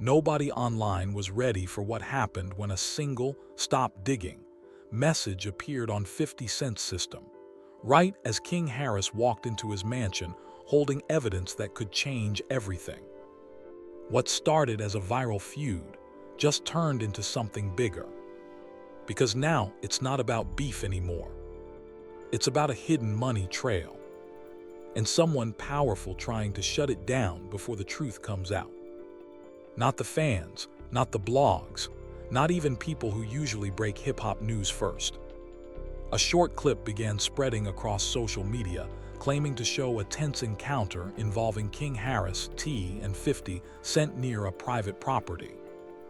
Nobody online was ready for what happened when a single "stop digging" message appeared on 50 Cent's system, right as King Harris walked into his mansion holding evidence that could change everything. What started as a viral feud just turned into something bigger. Because now it's not about beef anymore. It's about a hidden money trail, and someone powerful trying to shut it down before the truth comes out. Not the fans, not the blogs, not even people who usually break hip-hop news first. A short clip began spreading across social media, claiming to show a tense encounter involving King Harris, T, and 50 Cent near a private property.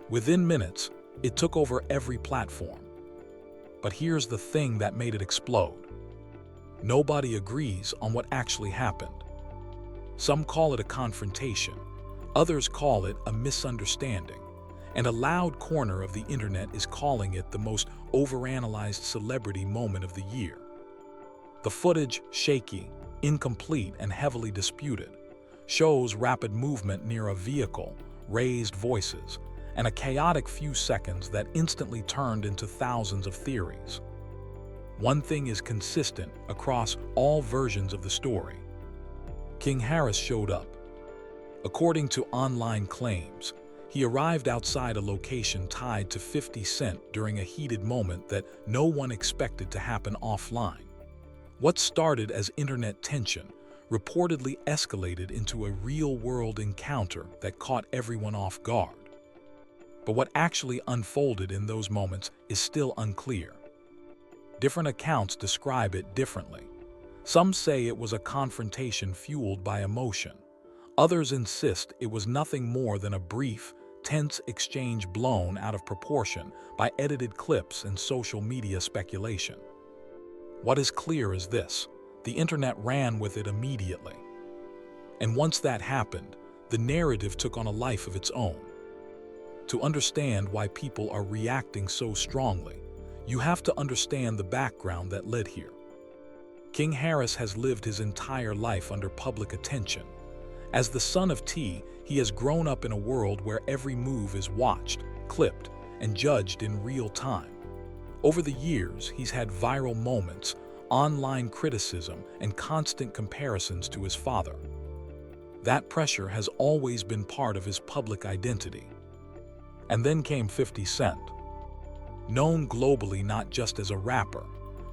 Within minutes, it took over every platform. But here's the thing that made it explode. Nobody agrees on what actually happened. Some call it a confrontation, others call it a misunderstanding, and a loud corner of the internet is calling it the most overanalyzed celebrity moment of the year. The footage, shaky, incomplete, and heavily disputed, shows rapid movement near a vehicle, raised voices, and a chaotic few seconds that instantly turned into thousands of theories. One thing is consistent across all versions of the story. King Harris showed up. According to online claims, he arrived outside a location tied to 50 Cent during a heated moment that no one expected to happen offline. What started as internet tension reportedly escalated into a real-world encounter that caught everyone off guard. But what actually unfolded in those moments is still unclear. Different accounts describe it differently. Some say it was a confrontation fueled by emotion. Others insist it was nothing more than a brief, tense exchange blown out of proportion by edited clips and social media speculation. What is clear is this: the internet ran with it immediately. And once that happened, the narrative took on a life of its own. To understand why people are reacting so strongly, you have to understand the background that led here. King Harris has lived his entire life under public attention. As the son of T, he has grown up in a world where every move is watched, clipped, and judged in real time. Over the years, he's had viral moments, online criticism, and constant comparisons to his father. That pressure has always been part of his public identity. And then came 50 Cent. Known globally not just as a rapper,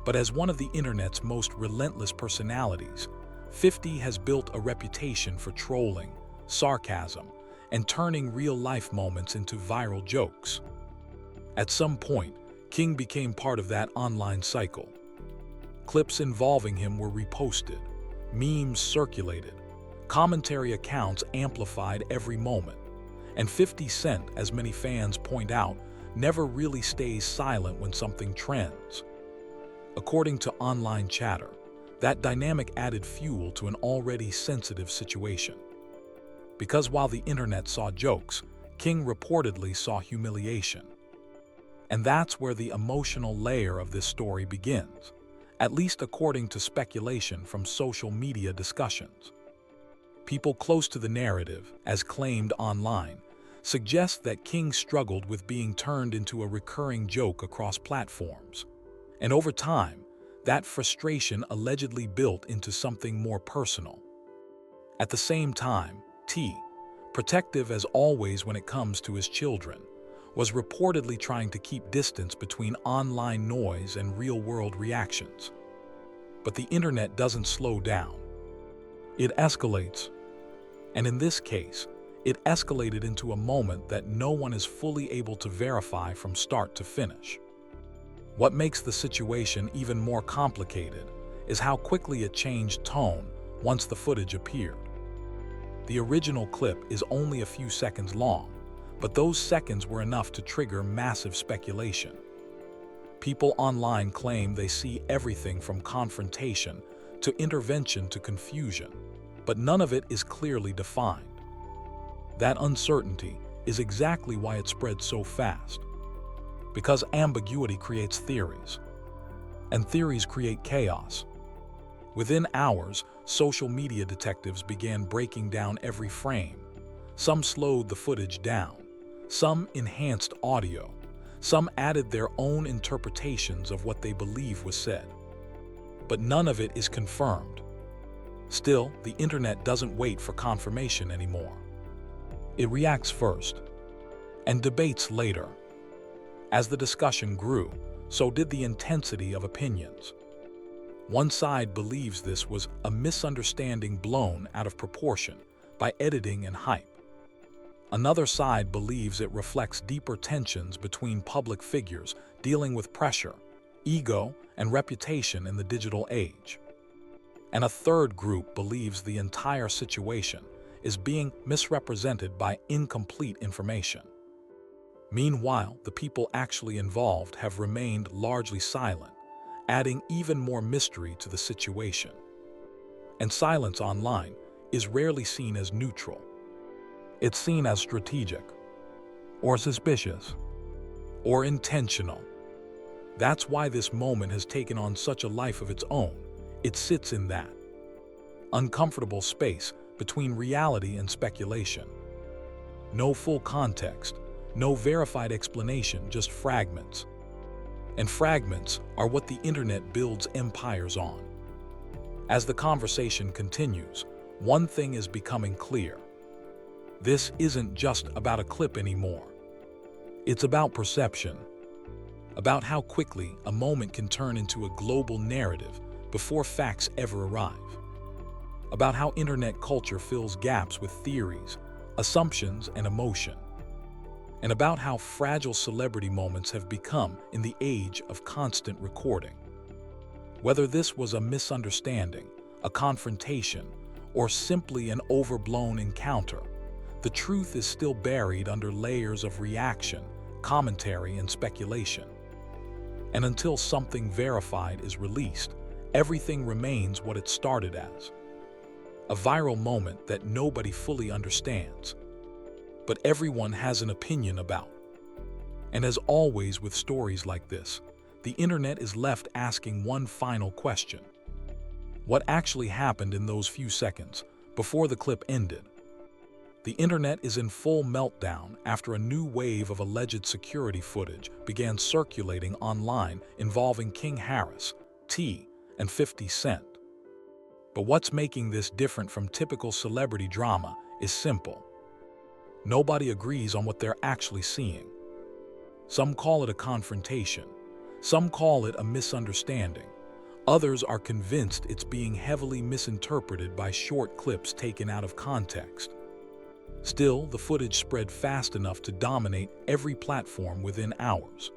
but as one of the internet's most relentless personalities, 50 has built a reputation for trolling, sarcasm, and turning real-life moments into viral jokes. At some point, King became part of that online cycle. Clips involving him were reposted, memes circulated, commentary accounts amplified every moment, and 50 Cent, as many fans point out, never really stays silent when something trends. According to online chatter, that dynamic added fuel to an already sensitive situation. Because while the internet saw jokes, King reportedly saw humiliation. And that's where the emotional layer of this story begins, at least according to speculation from social media discussions. People close to the narrative, as claimed online, suggest that King struggled with being turned into a recurring joke across platforms. And over time, that frustration allegedly built into something more personal. At the same time, T, protective as always when it comes to his children, was reportedly trying to keep distance between online noise and real-world reactions. But the internet doesn't slow down. It escalates. And in this case, it escalated into a moment that no one is fully able to verify from start to finish. What makes the situation even more complicated is how quickly it changed tone once the footage appeared. The original clip is only a few seconds long, but those seconds were enough to trigger massive speculation. People online claim they see everything from confrontation to intervention to confusion, but none of it is clearly defined. That uncertainty is exactly why it spread so fast. Because ambiguity creates theories, and theories create chaos. Within hours, social media detectives began breaking down every frame. Some slowed the footage down, Some enhanced audio. Some added their own interpretations of what they believe was said. But none of it is confirmed. Still, the internet doesn't wait for confirmation anymore. It reacts first and debates later. As the discussion grew, so did the intensity of opinions. One side believes this was a misunderstanding blown out of proportion by editing and hype. Another side believes it reflects deeper tensions between public figures dealing with pressure, ego, and reputation in the digital age. And a third group believes the entire situation is being misrepresented by incomplete information. Meanwhile, the people actually involved have remained largely silent, adding even more mystery to the situation. And silence online is rarely seen as neutral. It's seen as strategic, or suspicious, or intentional. That's why this moment has taken on such a life of its own. It sits in that uncomfortable space between reality and speculation. No full context, no verified explanation, just fragments. And fragments are what the internet builds empires on. As the conversation continues, one thing is becoming clear. This isn't just about a clip anymore. It's about perception, about how quickly a moment can turn into a global narrative before facts ever arrive, about how internet culture fills gaps with theories, assumptions, and emotion, and about how fragile celebrity moments have become in the age of constant recording. Whether this was a misunderstanding, a confrontation, or simply an overblown encounter, the truth is still buried under layers of reaction, commentary, and speculation. And until something verified is released, everything remains what it started as. A viral moment that nobody fully understands, but everyone has an opinion about. And as always with stories like this, the internet is left asking one final question. What actually happened in those few seconds before the clip ended? The internet is in full meltdown after a new wave of alleged security footage began circulating online involving King Harris, T, and 50 Cent. But what's making this different from typical celebrity drama is simple. Nobody agrees on what they're actually seeing. Some call it a confrontation. Some call it a misunderstanding. Others are convinced it's being heavily misinterpreted by short clips taken out of context. Still, the footage spread fast enough to dominate every platform within hours.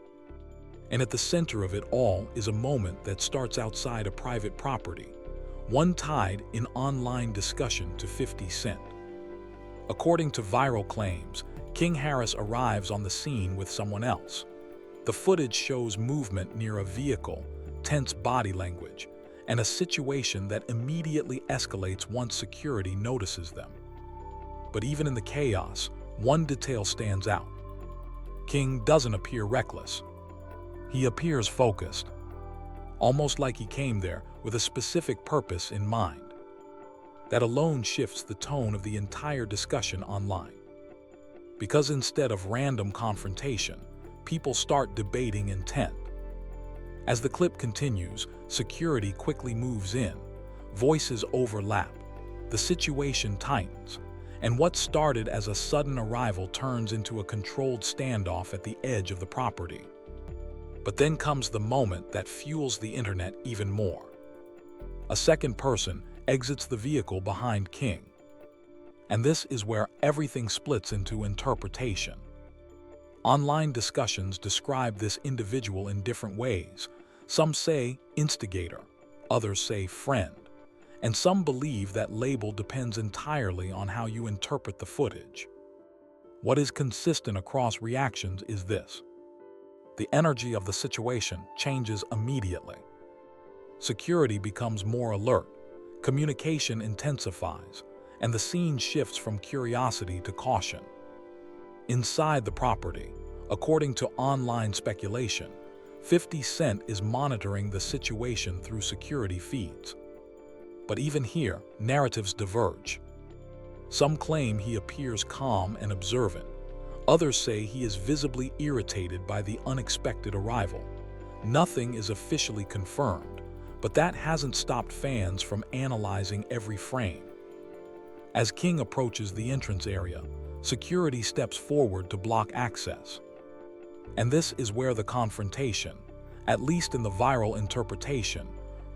And at the center of it all is a moment that starts outside a private property, one tied in online discussion to 50 Cent. According to viral claims, King Harris arrives on the scene with someone else. The footage shows movement near a vehicle, tense body language, and a situation that immediately escalates once security notices them. But even in the chaos, one detail stands out. King doesn't appear reckless. He appears focused, almost like he came there with a specific purpose in mind. That alone shifts the tone of the entire discussion online. Because instead of random confrontation, people start debating intent. As the clip continues, security quickly moves in, voices overlap, the situation tightens, and what started as a sudden arrival turns into a controlled standoff at the edge of the property. But then comes the moment that fuels the internet even more. A second person exits the vehicle behind King. And this is where everything splits into interpretation. Online discussions describe this individual in different ways. Some say instigator, others say friend, and some believe that label depends entirely on how you interpret the footage. What is consistent across reactions is this: the energy of the situation changes immediately. Security becomes more alert, communication intensifies, and the scene shifts from curiosity to caution. Inside the property, according to online speculation, 50 Cent is monitoring the situation through security feeds. But even here, narratives diverge. Some claim he appears calm and observant. Others say he is visibly irritated by the unexpected arrival. Nothing is officially confirmed, but that hasn't stopped fans from analyzing every frame. As King approaches the entrance area, security steps forward to block access. And this is where the confrontation, at least in the viral interpretation,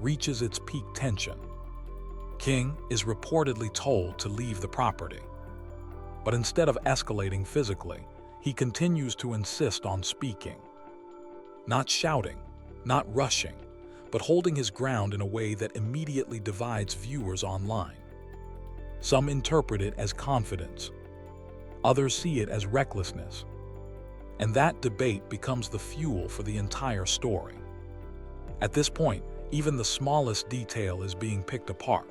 reaches its peak tension. King is reportedly told to leave the property. But instead of escalating physically, he continues to insist on speaking. Not shouting, not rushing, but holding his ground in a way that immediately divides viewers online. Some interpret it as confidence. Others see it as recklessness. And that debate becomes the fuel for the entire story. At this point, even the smallest detail is being picked apart.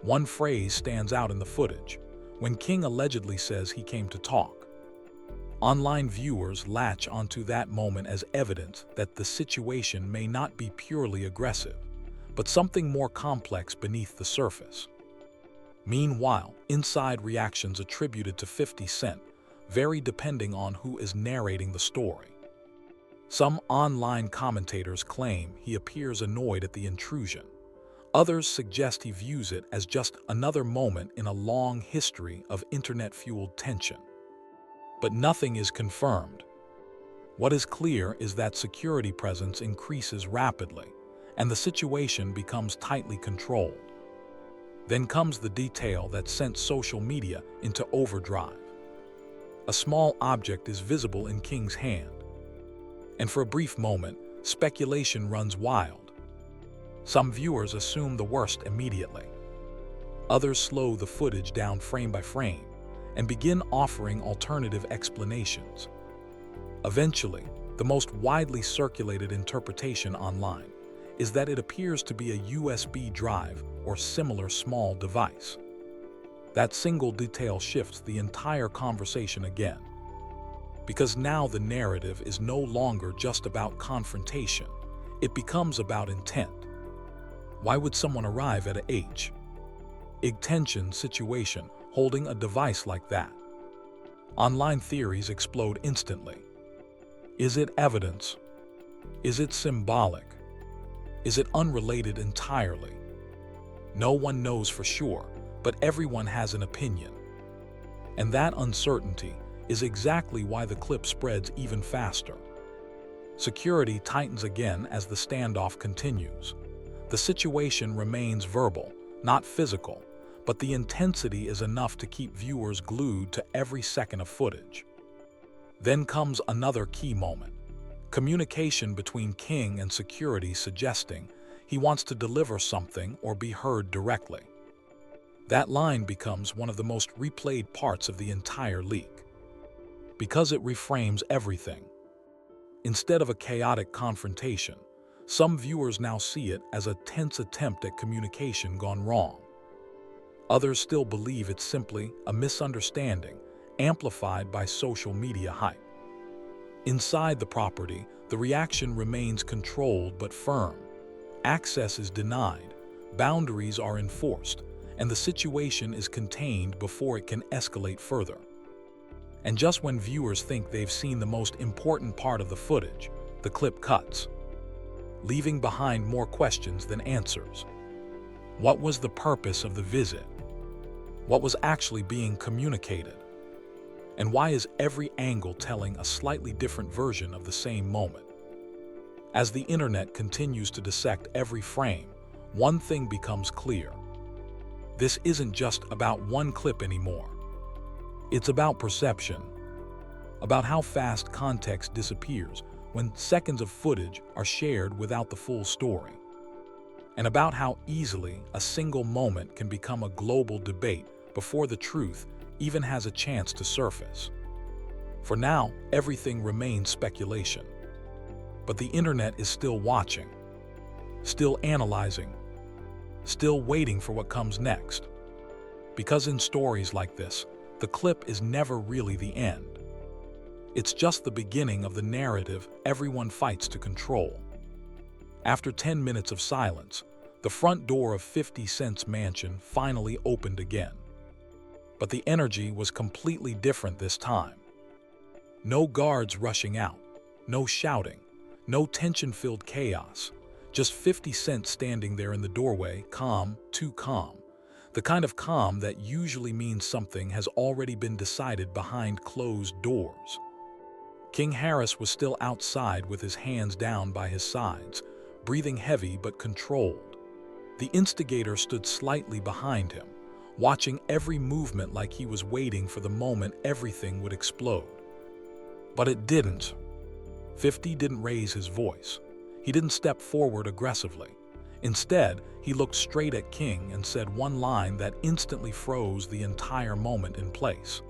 One phrase stands out in the footage, when King allegedly says he came to talk. Online viewers latch onto that moment as evidence that the situation may not be purely aggressive, but something more complex beneath the surface. Meanwhile, inside reactions attributed to 50 Cent vary depending on who is narrating the story. Some online commentators claim he appears annoyed at the intrusion. Others suggest he views it as just another moment in a long history of internet-fueled tension. But nothing is confirmed. What is clear is that security presence increases rapidly, and the situation becomes tightly controlled. Then comes the detail that sent social media into overdrive. A small object is visible in King's hand. And for a brief moment, speculation runs wild. Some viewers assume the worst immediately. Others slow the footage down frame by frame and begin offering alternative explanations. Eventually, the most widely circulated interpretation online is that it appears to be a USB drive or similar small device. That single detail shifts the entire conversation again, because now the narrative is no longer just about confrontation, it becomes about intent. Why would someone arrive at a high-tension situation holding a device like that? Online theories explode instantly. Is it evidence? Is it symbolic? Is it unrelated entirely? No one knows for sure, but everyone has an opinion. And that uncertainty is exactly why the clip spreads even faster. Security tightens again as the standoff continues. The situation remains verbal, not physical, but the intensity is enough to keep viewers glued to every second of footage. Then comes another key moment. Communication between King and security suggesting he wants to deliver something or be heard directly. That line becomes one of the most replayed parts of the entire leak, because it reframes everything. Instead of a chaotic confrontation, some viewers now see it as a tense attempt at communication gone wrong. Others still believe it's simply a misunderstanding, amplified by social media hype. Inside the property, the reaction remains controlled but firm. Access is denied, boundaries are enforced, and the situation is contained before it can escalate further. And just when viewers think they've seen the most important part of the footage, the clip cuts, leaving behind more questions than answers. What was the purpose of the visit? What was actually being communicated? And why is every angle telling a slightly different version of the same moment? As the internet continues to dissect every frame, one thing becomes clear. This isn't just about one clip anymore. It's about perception, about how fast context disappears when seconds of footage are shared without the full story, and about how easily a single moment can become a global debate before the truth even has a chance to surface. For now, everything remains speculation. But the internet is still watching, still analyzing, still waiting for what comes next. Because in stories like this, the clip is never really the end. It's just the beginning of the narrative everyone fights to control. After 10 minutes of silence, the front door of 50 Cent's mansion finally opened again. But the energy was completely different this time. No guards rushing out, no shouting, no tension-filled chaos, just 50 Cent standing there in the doorway, calm, too calm. The kind of calm that usually means something has already been decided behind closed doors. King Harris was still outside with his hands down by his sides, breathing heavy but controlled. The instigator stood slightly behind him, watching every movement like he was waiting for the moment everything would explode. But it didn't. 50 didn't raise his voice. He didn't step forward aggressively. Instead, he looked straight at King and said one line that instantly froze the entire moment in place.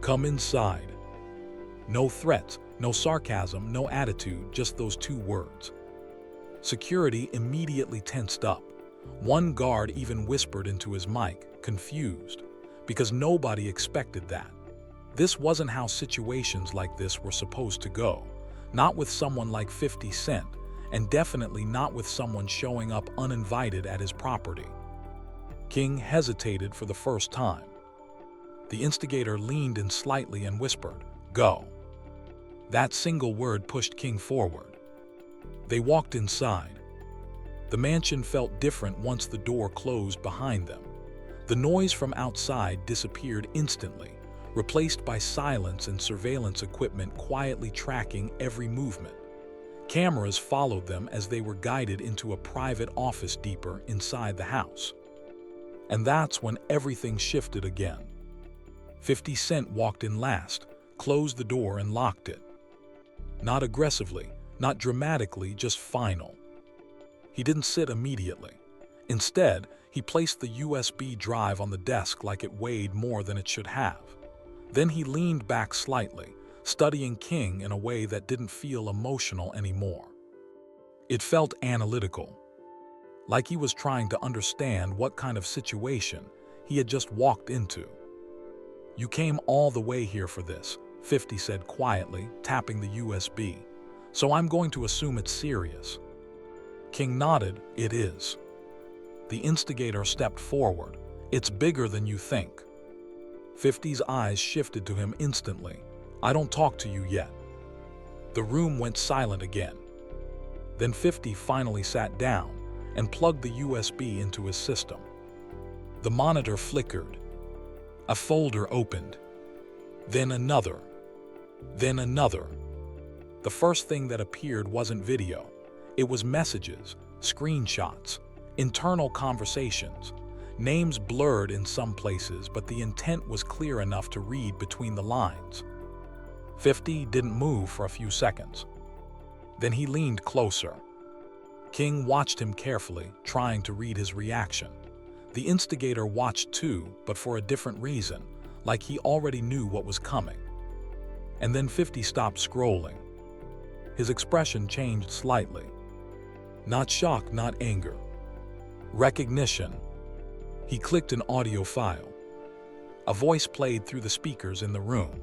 "Come inside." No threats, no sarcasm, no attitude, just those two words. Security immediately tensed up. One guard even whispered into his mic, confused, because nobody expected that. This wasn't how situations like this were supposed to go, not with someone like 50 Cent, and definitely not with someone showing up uninvited at his property. King hesitated for the first time. The instigator leaned in slightly and whispered, "Go." That single word pushed King forward. They walked inside. The mansion felt different once the door closed behind them. The noise from outside disappeared instantly, replaced by silence and surveillance equipment quietly tracking every movement. Cameras followed them as they were guided into a private office deeper inside the house. And that's when everything shifted again. 50 Cent walked in last, closed the door and locked it. Not aggressively, not dramatically, just final. He didn't sit immediately. Instead, he placed the USB drive on the desk like it weighed more than it should have. Then he leaned back slightly, studying King in a way that didn't feel emotional anymore. It felt analytical, like he was trying to understand what kind of situation he had just walked into. "You came all the way here for this," 50 said quietly, tapping the USB. "So I'm going to assume it's serious." King nodded. "It is." The instigator stepped forward. "It's bigger than you think." 50's eyes shifted to him instantly. "I don't talk to you yet." The room went silent again. Then 50 finally sat down and plugged the USB into his system. The monitor flickered. A folder opened. Then another. Then another. The first thing that appeared wasn't video. It was messages, screenshots, internal conversations, names blurred in some places, but the intent was clear enough to read between the lines. 50 didn't move for a few seconds. Then he leaned closer. King watched him carefully, trying to read his reaction. The instigator watched too, but for a different reason, like he already knew what was coming. And then 50 stopped scrolling. His expression changed slightly. Not shock, not anger. Recognition. He clicked an audio file. A voice played through the speakers in the room.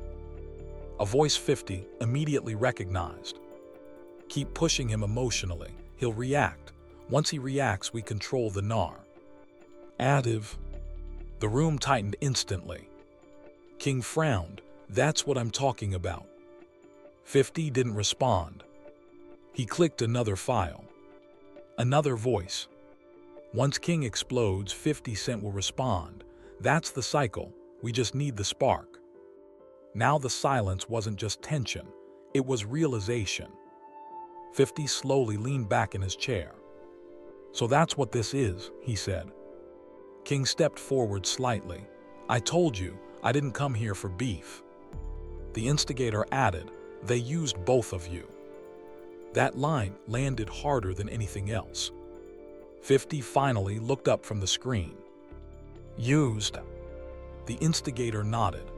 A voice 50 immediately recognized. "Keep pushing him emotionally. He'll react. Once he reacts, we control the NAR." Additive. The room tightened instantly. King frowned. "That's what I'm talking about." 50 didn't respond. He clicked another file. Another voice. "Once King explodes, 50 Cent will respond. That's the cycle. We just need the spark." Now the silence wasn't just tension. It was realization. 50 slowly leaned back in his chair. "So that's what this is," he said. King stepped forward slightly. "I told you, I didn't come here for beef." The instigator added, "They used both of you." That line landed harder than anything else. 50 finally looked up from the screen. "Used?" The instigator nodded.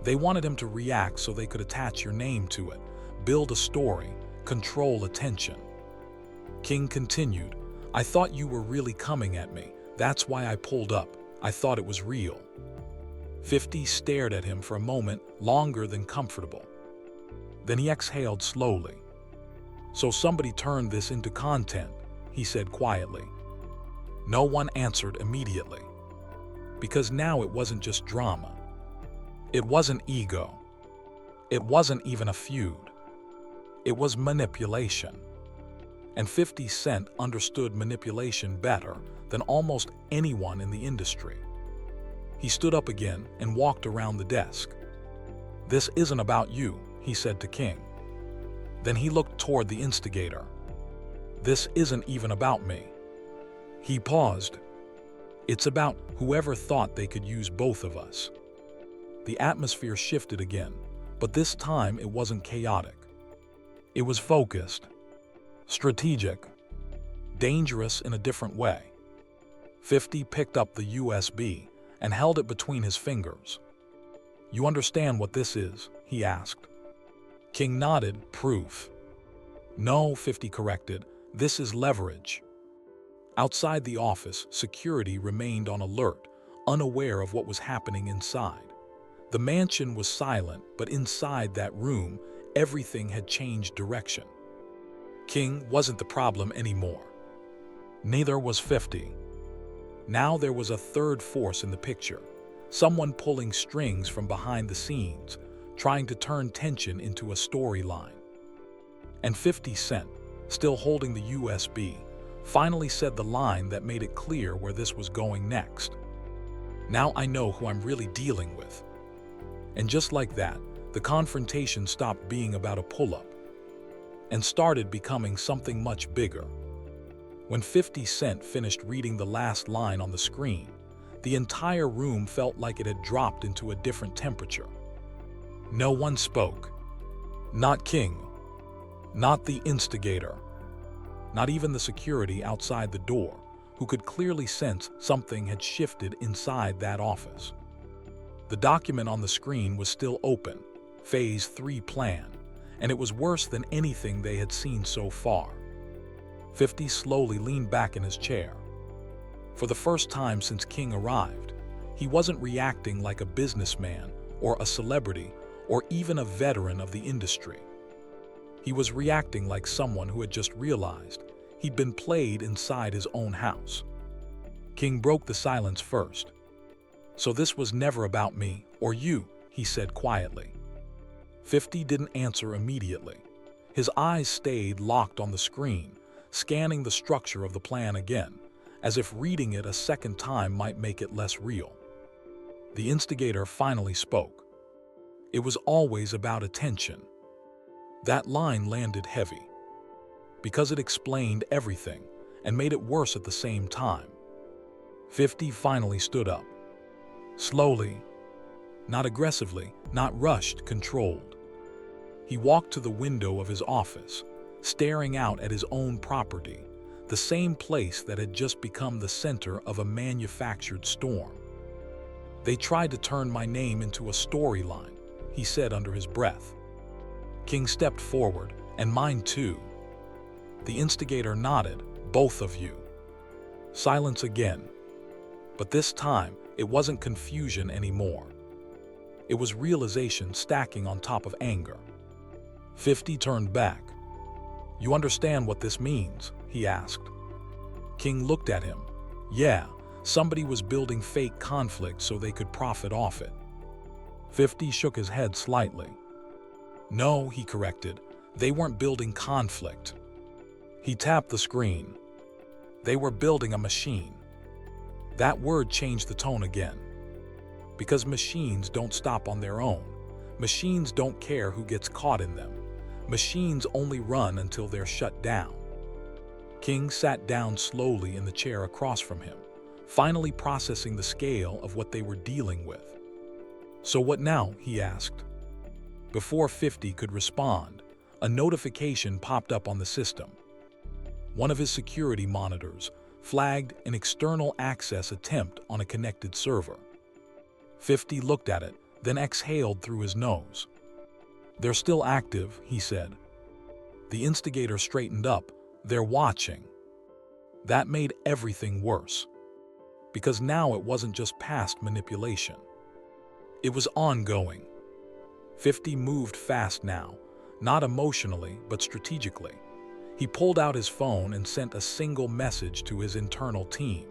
"They wanted him to react so they could attach your name to it, build a story, control attention." King continued, "I thought you were really coming at me. That's why I pulled up. I thought it was real." 50 stared at him for a moment, longer than comfortable. Then he exhaled slowly. "So somebody turned this into content," he said quietly. No one answered immediately. Because now it wasn't just drama. It wasn't ego. It wasn't even a feud. It was manipulation. And 50 Cent understood manipulation better than almost anyone in the industry. He stood up again and walked around the desk. "This isn't about you," he said to King. Then he looked toward the instigator. "This isn't even about me." He paused. "It's about whoever thought they could use both of us." The atmosphere shifted again, but this time it wasn't chaotic. It was focused, strategic, dangerous in a different way. 50 picked up the USB and held it between his fingers. "You understand what this is?" he asked. King nodded. "Proof." "No," 50 corrected. "This is leverage." Outside the office, security remained on alert, unaware of what was happening inside. The mansion was silent, but inside that room, everything had changed direction. King wasn't the problem anymore. Neither was 50. Now there was a third force in the picture, someone pulling strings from behind the scenes, trying to turn tension into a storyline. And 50 Cent, still holding the USB, finally said the line that made it clear where this was going next. "Now I know who I'm really dealing with." And just like that, the confrontation stopped being about a pull-up and started becoming something much bigger. When 50 Cent finished reading the last line on the screen, the entire room felt like it had dropped into a different temperature. No one spoke. Not King. Not the instigator. Not even the security outside the door, who could clearly sense something had shifted inside that office. The document on the screen was still open, Phase 3 plan, and it was worse than anything they had seen so far. 50 slowly leaned back in his chair. For the first time since King arrived, he wasn't reacting like a businessman or a celebrity or even a veteran of the industry. He was reacting like someone who had just realized he'd been played inside his own house. King broke the silence first. "So this was never about me or you," he said quietly. 50 didn't answer immediately. His eyes stayed locked on the screen, scanning the structure of the plan again, as if reading it a second time might make it less real. The instigator finally spoke. "It was always about attention." That line landed heavy, because it explained everything and made it worse at the same time. 50 finally stood up. Slowly, not aggressively, not rushed, controlled. He walked to the window of his office, staring out at his own property, the same place that had just become the center of a manufactured storm. "They tried to turn my name into a storyline," he said under his breath. King stepped forward, "And mine too." The instigator nodded. "Both of you." Silence again. But this time, it wasn't confusion anymore. It was realization stacking on top of anger. 50 turned back. "You understand what this means?" he asked. King looked at him. "Yeah, somebody was building fake conflict so they could profit off it." 50 shook his head slightly. "No," he corrected, "they weren't building conflict." He tapped the screen. "They were building a machine." That word changed the tone again. Because machines don't stop on their own. Machines don't care who gets caught in them. Machines only run until they're shut down. King sat down slowly in the chair across from him, finally processing the scale of what they were dealing with. "So what now?" he asked. Before 50 could respond, a notification popped up on the system. One of his security monitors flagged an external access attempt on a connected server. 50 looked at it, then exhaled through his nose. "They're still active," he said. The instigator straightened up. "They're watching." That made everything worse, because now it wasn't just past manipulation. It was ongoing. 50 moved fast now, not emotionally, but strategically. He pulled out his phone and sent a single message to his internal team.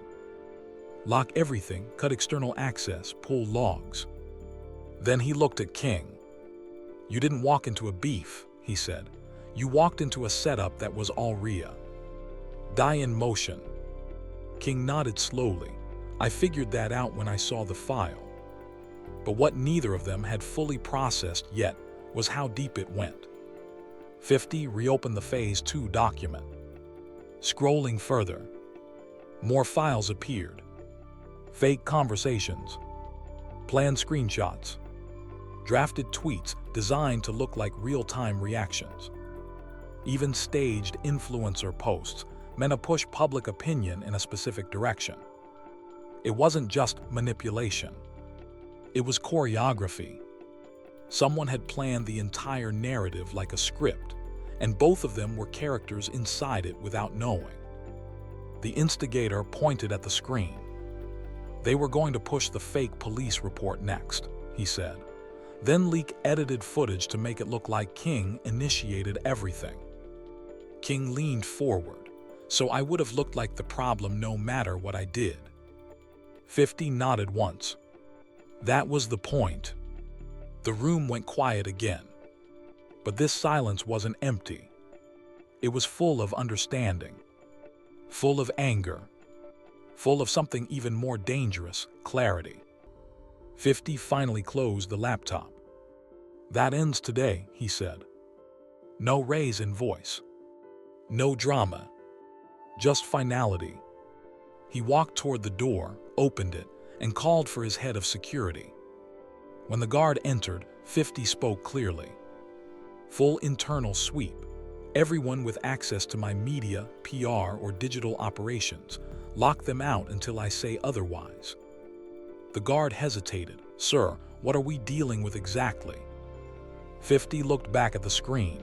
"Lock everything, cut external access, pull logs." Then he looked at King. You didn't walk into a beef, he said. You walked into a setup that was all Rhea. Die in motion. King nodded slowly. I figured that out when I saw the file. But what neither of them had fully processed yet was how deep it went. 50 reopened the Phase 2 document. Scrolling further, more files appeared. Fake conversations, planned screenshots, drafted tweets designed to look like real-time reactions. Even staged influencer posts meant to push public opinion in a specific direction. It wasn't just manipulation. It was choreography. Someone had planned the entire narrative like a script, and both of them were characters inside it without knowing. The instigator pointed at the screen. They were going to push the fake police report next, he said, then leak edited footage to make it look like King initiated everything. King leaned forward, so I would have looked like the problem no matter what I did. 50 nodded once. That was the point. The room went quiet again. But this silence wasn't empty. It was full of understanding, full of anger, full of something even more dangerous, clarity. 50 finally closed the laptop. That ends today, he said. No raise in voice. No drama. Just finality. He walked toward the door, opened it, and called for his head of security. When the guard entered, 50 spoke clearly. Full internal sweep. Everyone with access to my media, PR, or digital operations. Lock them out until I say otherwise. The guard hesitated. Sir, what are we dealing with exactly? 50 looked back at the screen.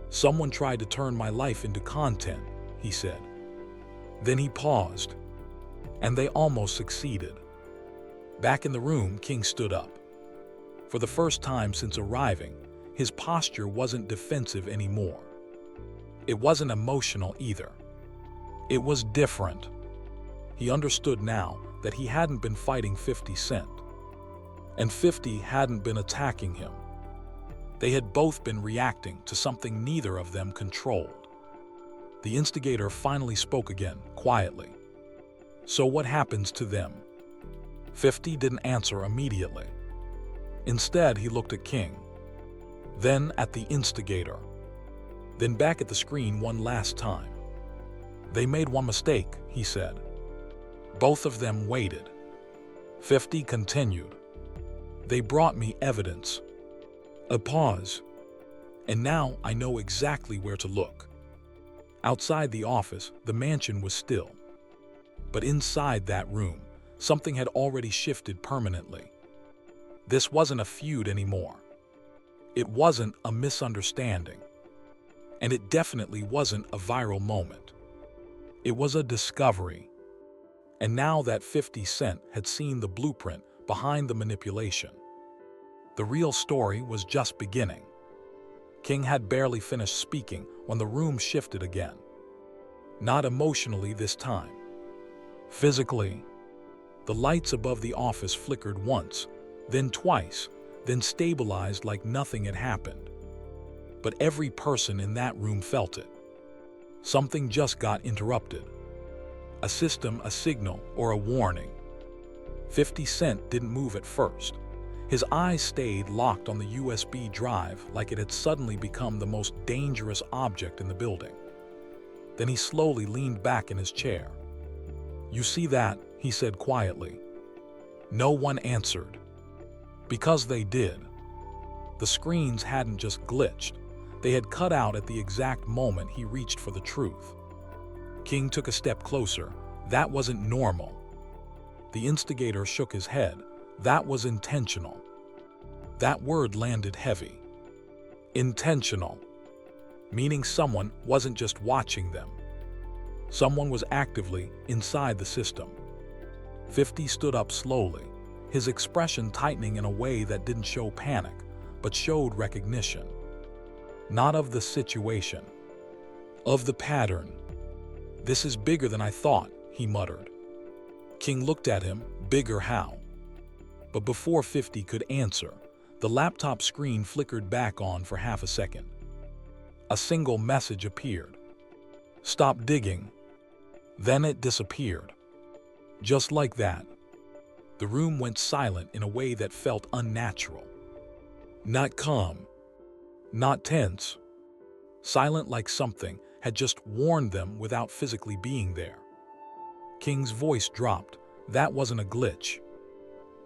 Someone tried to turn my life into content, he said. Then he paused, and they almost succeeded. Back in the room, King stood up. For the first time since arriving, his posture wasn't defensive anymore. It wasn't emotional either. It was different. He understood now that he hadn't been fighting 50 Cent, and 50 hadn't been attacking him. They had both been reacting to something neither of them controlled. The instigator finally spoke again, quietly. So what happens to them? 50 didn't answer immediately. Instead, he looked at King, then at the instigator, then back at the screen one last time. They made one mistake, he said. Both of them waited. 50 continued. They brought me evidence. A pause. And now I know exactly where to look. Outside the office, the mansion was still. But inside that room, something had already shifted permanently. This wasn't a feud anymore. It wasn't a misunderstanding. And it definitely wasn't a viral moment. It was a discovery. And now that 50 Cent had seen the blueprint behind the manipulation, the real story was just beginning. King had barely finished speaking when the room shifted again. Not emotionally this time. Physically. The lights above the office flickered once, then twice, then stabilized like nothing had happened. But every person in that room felt it. Something just got interrupted. A system, a signal, or a warning. 50 Cent didn't move at first. His eyes stayed locked on the USB drive like it had suddenly become the most dangerous object in the building. Then he slowly leaned back in his chair. You see that? He said quietly. No one answered. Because they did. The screens hadn't just glitched. They had cut out at the exact moment he reached for the truth. King took a step closer. That wasn't normal. The instigator shook his head. That was intentional. That word landed heavy. Intentional. Meaning someone wasn't just watching them. Someone was actively inside the system. 50 stood up slowly, his expression tightening in a way that didn't show panic, but showed recognition. Not of the situation, of the pattern. This is bigger than I thought, he muttered. King looked at him, bigger how? But before 50 could answer, The laptop screen flickered back on for half a second. A single message appeared. "Stop digging." Then it disappeared. Just like that. The room went silent in a way that felt unnatural. Not calm. Not tense. Silent like something had just warned them without physically being there. King's voice dropped. That wasn't a glitch.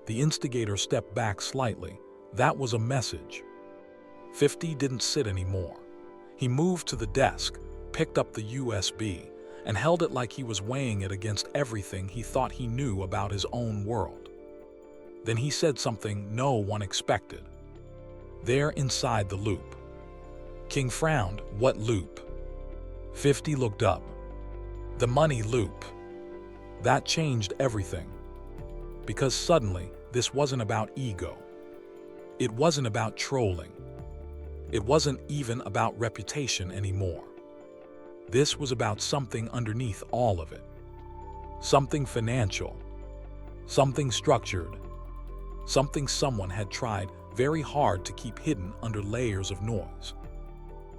The instigator stepped back slightly. That was a message. 50 didn't sit anymore. He moved to the desk, picked up the USB, and held it like he was weighing it against everything he thought he knew about his own world. Then he said something no one expected. "They're inside the loop." King frowned. "What loop?" 50 looked up. "The money loop." That changed everything. Because suddenly, this wasn't about ego. It wasn't about trolling. It wasn't even about reputation anymore. This was about something underneath all of it. Something financial. Something structured. Something someone had tried very hard to keep hidden under layers of noise.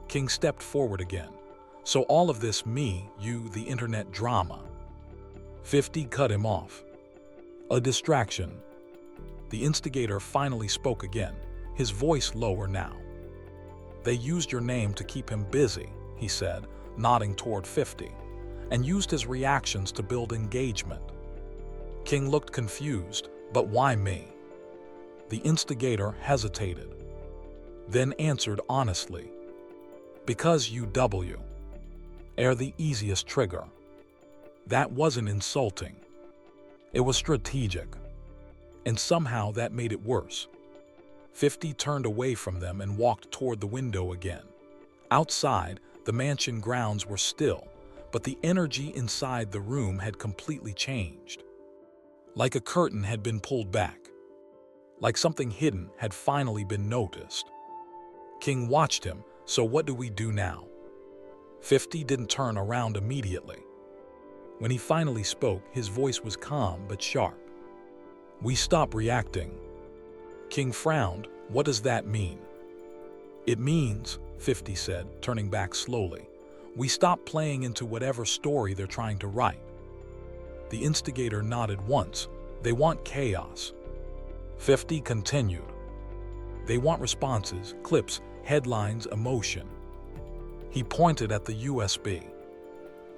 King stepped forward again. "So all of this you, the internet drama." 50 cut him off. "A distraction." The instigator finally spoke again, his voice lower now. "They used your name to keep him busy," he said, nodding toward 50, "and used his reactions to build engagement." King looked confused. "But why me?" The instigator hesitated, then answered honestly. "Because UW are the easiest trigger." That wasn't insulting. It was strategic. And somehow that made it worse. 50 turned away from them and walked toward the window again. Outside, the mansion grounds were still, but the energy inside the room had completely changed. Like a curtain had been pulled back. Like something hidden had finally been noticed. King watched him. "So what do we do now?" 50 didn't turn around immediately. When he finally spoke, his voice was calm but sharp. "We stop reacting." King frowned. "What does that mean?" "It means," 50 said, turning back slowly, "we stop playing into whatever story they're trying to write." The instigator nodded once. "They want chaos." 50 continued. "They want responses, clips, headlines, emotion." He pointed at the USB.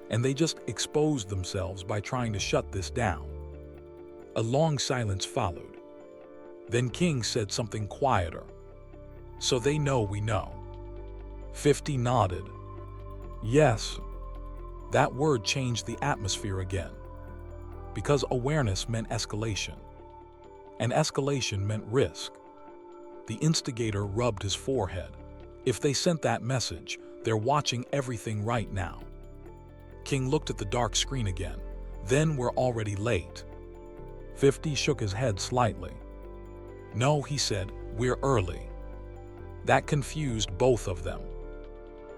"And they just exposed themselves by trying to shut this down." A long silence followed. Then King said something quieter. "So they know we know." 50 nodded. "Yes." That word changed the atmosphere again. Because awareness meant escalation. And escalation meant risk. The instigator rubbed his forehead. "If they sent that message, they're watching everything right now." King looked at the dark screen again. "Then we're already late." 50 shook his head slightly. "No," he said, "we're early." That confused both of them.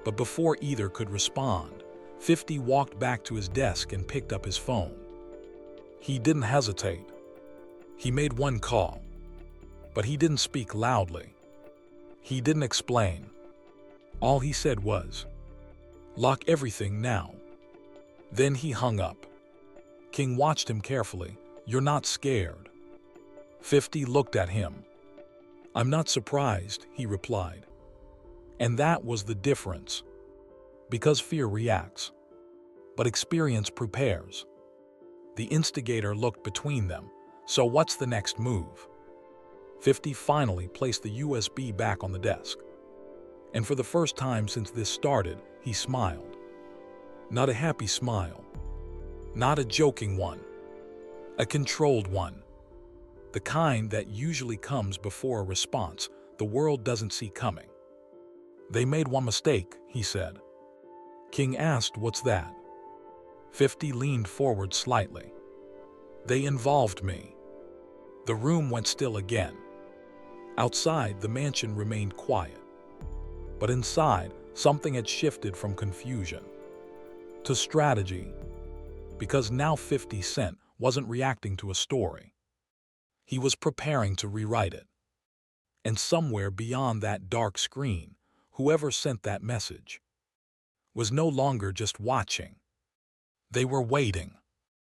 But before either could respond, 50 walked back to his desk and picked up his phone. He didn't hesitate. He made one call. But he didn't speak loudly. He didn't explain. All he said was, "Lock everything now." Then he hung up. King watched him carefully. "You're not scared." 50 looked at him. "I'm not surprised," he replied. And that was the difference. Because fear reacts, but experience prepares. The instigator looked between them. "So what's the next move?" 50 finally placed the USB back on the desk. And for the first time since this started, he smiled. Not a happy smile. Not a joking one. A controlled one. The kind that usually comes before a response the world doesn't see coming. "They made one mistake," he said. King asked, "What's that?" 50 leaned forward slightly. "They involved me." The room went still again. Outside, the mansion remained quiet. But inside, something had shifted from confusion to strategy. Because now 50 Cent wasn't reacting to a story. He was preparing to rewrite it. And somewhere beyond that dark screen, whoever sent that message was no longer just watching. They were waiting.